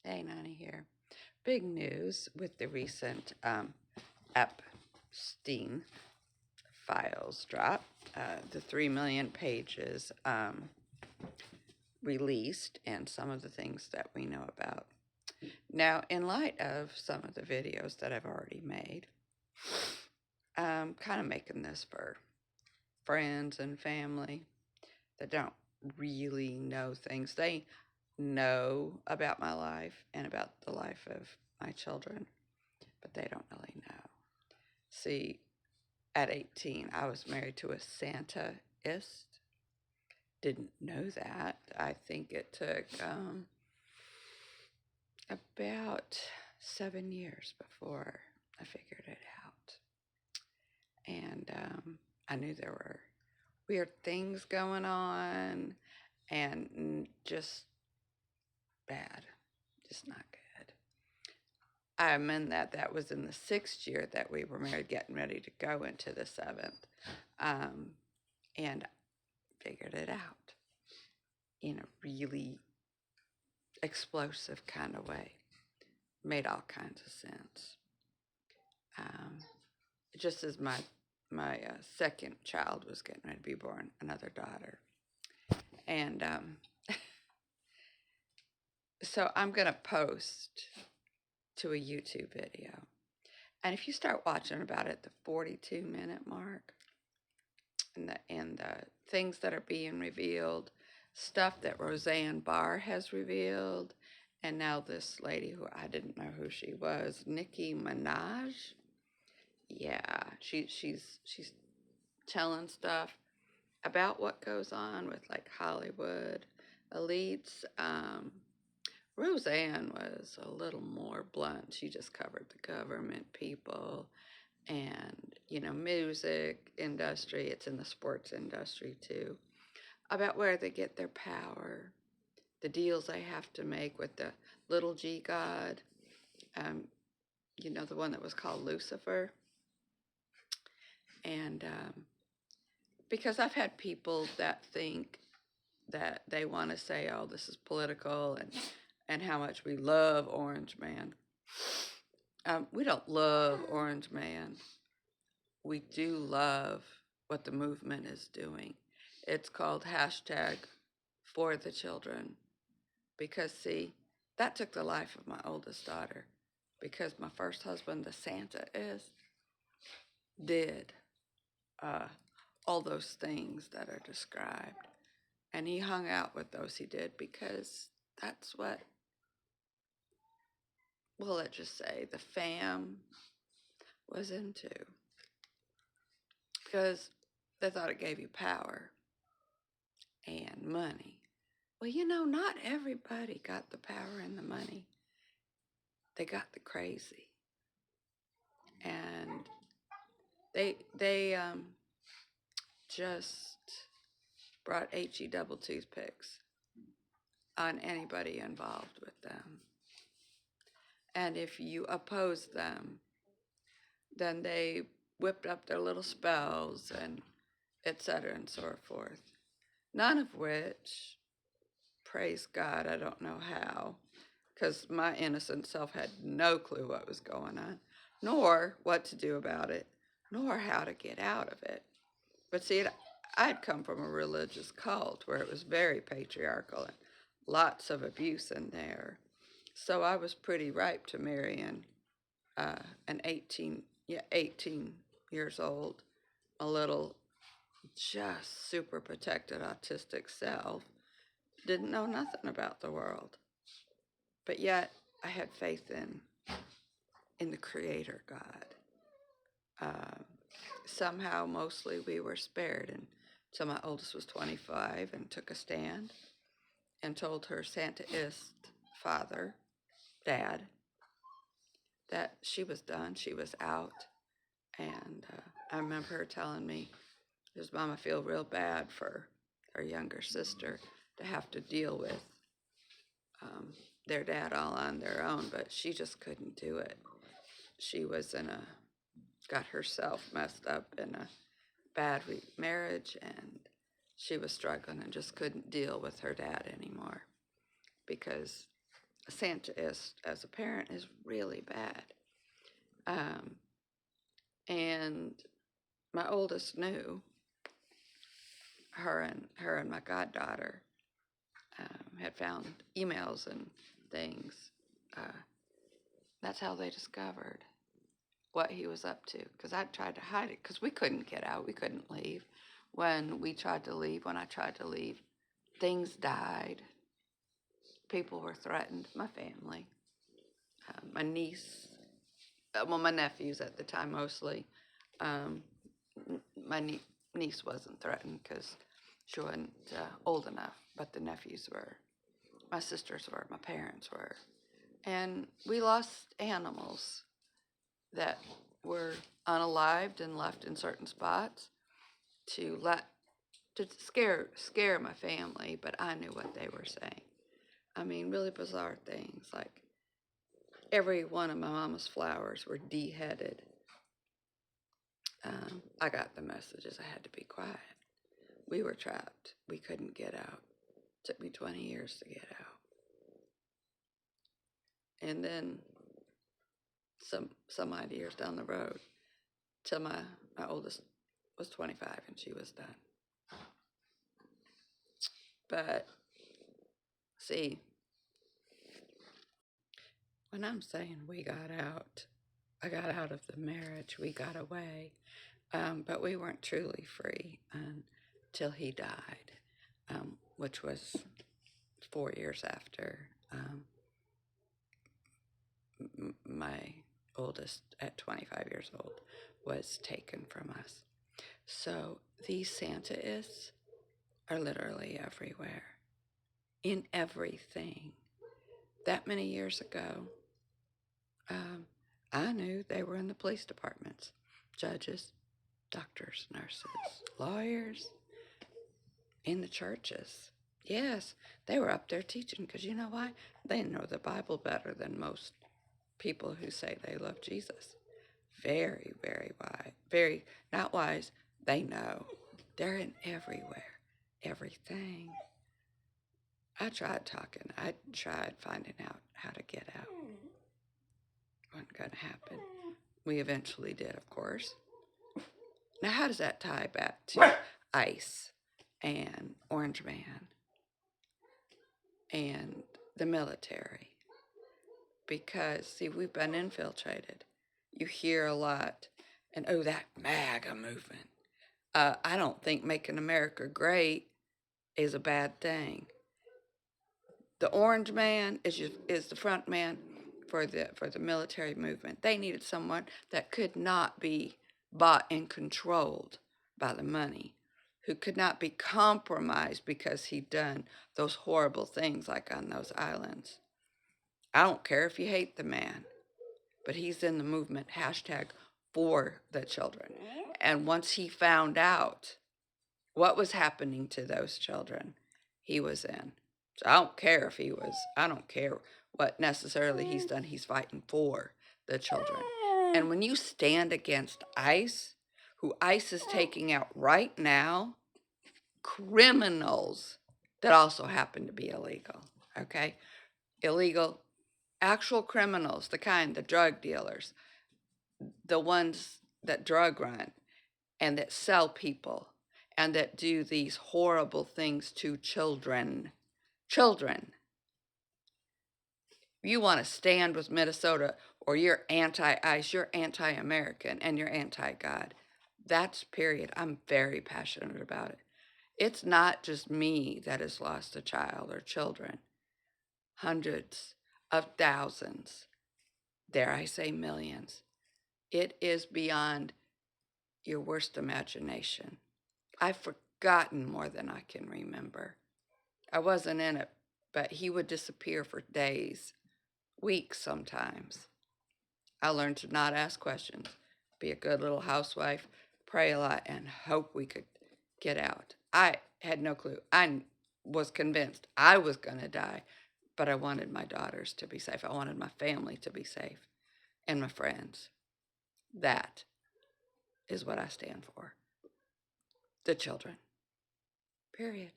Hey, Nani here. Big news with the recent Epstein files drop. The 3 million pages released, and some of the things that we know about. Now, in light of some of the videos that I've already made, I'm kind of making this for friends and family that don't really know things. They know about my life and about the life of my children, but they don't really know. See, at 18, I was married to a Santaist. Didn't know that. I think it took about 7 years before I figured it out. And I knew there were weird things going on and just bad, just not good. I'm in that was in the 6th year that we were married, getting ready to go into the 7th. And figured it out in a really explosive kind of way. Made all kinds of sense. Um, just as my second child was getting ready to be born, another daughter. And so I'm going to post to a YouTube video. And if you start watching about it, the 42-minute mark, and the things that are being revealed, stuff that Roseanne Barr has revealed, and now this lady who I didn't know who she was, Nicki Minaj. Yeah, she's telling stuff about what goes on with like Hollywood elites. Roseanne was a little more blunt. She just covered the government, people, and music industry. It's in the sports industry too, about where they get their power, the deals they have to make with the little g god, the one that was called Lucifer. And because I've had people that think that they want to say, oh, this is political, and how much we love Orange Man. We don't love Orange Man. We do love what the movement is doing. It's called #ForTheChildren. Because, see, that took the life of my oldest daughter. Because my first husband, the Santaist, did all those things that are described. And he hung out with those he did because that's what, well, let's just say the fam was into. Because they thought it gave you power and money. Well, not everybody got the power and the money. They got the crazy. And they just brought HE double toothpicks on anybody involved with them. And if you oppose them, then they whipped up their little spells and et cetera and so forth. None of which, praise God, I don't know how, because my innocent self had no clue what was going on, nor what to do about it, nor how to get out of it. But see, I'd come from a religious cult where it was very patriarchal and lots of abuse in there. So I was pretty ripe to marry an 18 years old, a little just super protected autistic self. Didn't know nothing about the world. But yet I had faith in the Creator God. Somehow, mostly, we were spared. And so my oldest was 25 and took a stand and told her Santaist father, dad, that she was done, she was out. And I remember her telling me, does Mama feel real bad for her younger sister to have to deal with their dad all on their own, but she just couldn't do it. She was got herself messed up in a bad marriage, and she was struggling and just couldn't deal with her dad anymore because Santa is, as a parent, is really bad. And my oldest knew, her and my goddaughter had found emails and things. That's how they discovered what he was up to, because I tried to hide it because we couldn't get out. We couldn't leave. When I tried to leave, things died. People were threatened. My family, my niece, my nephews at the time mostly. Um, my niece wasn't threatened because she wasn't old enough, but the nephews were. My sisters were. My parents were. And we lost animals that were unalived and left in certain spots to scare my family, but I knew what they were saying. I mean, really bizarre things like every one of my mama's flowers were deheaded. I got the messages. I had to be quiet. We were trapped. We couldn't get out. It took me 20 years to get out. And then some odd years down the road, till my oldest was 25 and she was done. But see, when I'm saying we got out, I got out of the marriage. We got away, but we weren't truly free until he died, which was 4 years after my oldest, at 25 years old, was taken from us. So these Santaists are literally everywhere, in everything. That many years ago, I knew they were in the police departments, judges, doctors, nurses, lawyers, in the churches. Yes, they were up there teaching, because you know why? They know the Bible better than most people who say they love Jesus. Very, very wise. Very, not wise, they know. They're in everywhere, everything. I tried talking. I tried finding out how to get out. Wasn't going to happen. We eventually did, of course. Now, how does that tie back to ICE and Orange Man and the military? Because, see, we've been infiltrated. You hear a lot, and oh, that MAGA movement. I don't think making America great is a bad thing. The Orange Man is the front man for the military movement. They needed someone that could not be bought and controlled by the money, who could not be compromised because he'd done those horrible things like on those islands. I don't care if you hate the man, but he's in the movement, hashtag for the children. And once he found out what was happening to those children, he was in. So I don't care what necessarily he's done. He's fighting for the children. And when you stand against ICE, who ICE is taking out right now, criminals that also happen to be illegal, okay? Illegal, actual criminals, the drug dealers, the ones that drug run and that sell people and that do these horrible things to children. Children. You want to stand with Minnesota, or you're anti-ICE, you're anti-American, and you're anti-God. That's period. I'm very passionate about it. It's not just me that has lost a child or children. Hundreds of thousands, dare I say millions. It is beyond your worst imagination. I've forgotten more than I can remember. I wasn't in it, but he would disappear for days, weeks sometimes. I learned to not ask questions, be a good little housewife, pray a lot, and hope we could get out. I had no clue. I was convinced I was going to die, but I wanted my daughters to be safe. I wanted my family to be safe and my friends. That is what I stand for. The children. Period.